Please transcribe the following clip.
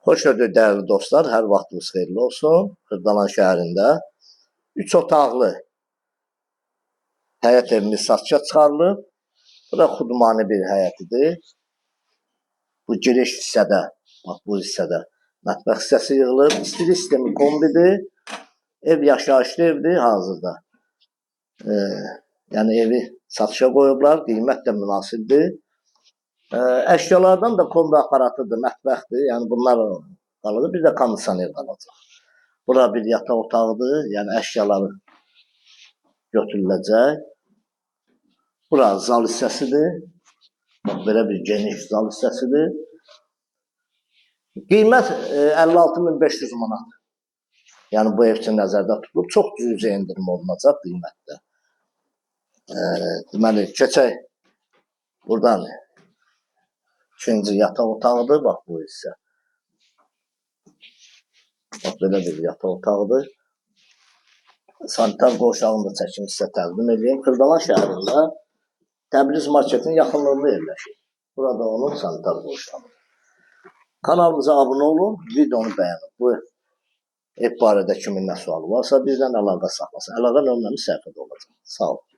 Xoş gördük dəyərli dostlar, hər vaxtınız xeyirli olsun. Xırdalan şəhərində 3 otaqlı həyət evimiz satışa çıxarılıb. Bu da xudmani bir həyətidir. Bu giriş hissədə, bax bu hissədə mətbəx hissəsi yığılıb. İstilik sistemi kombidir. Ev yaşayışlı evdir hazırda. Yəni evi satışa qoyublar, qiymət də münasibdir. Əşyalardan da kombi aparatıdır, mətbəxdir. Yəni bunlar qalır. Bir də kondisioner qalacaq. Bura bir yataq otağıdır. Yəni əşyaları götürüləcək. Bura zal hissəsidir. Bax belə bir geniş zal hissəsidir. Qiymət 56.500 manat. Yəni bu ev üçün nəzərdə tutulub. Çox cüzi endirim olunacaq qiymətdə. Deməli, keçək buradan. İkinci yataq otağıdır, bax bu hissə. Bax belə bir yataq otağıdır. Sanitar qovşağını da çəkim sizə təqdim edeyim. Xırdalan şəhərində Təbriz marketin yaxınlığında yerləşir. Burada onun sanitar qovşağıdır. Kanalımıza abunə olun, videonu bəyənin. Bu ev barədə kimin nə sualı varsa bizdən əlaqə saxlasın. Əlaqə nömrəmiz səhifədə olacaq. Sağ olun.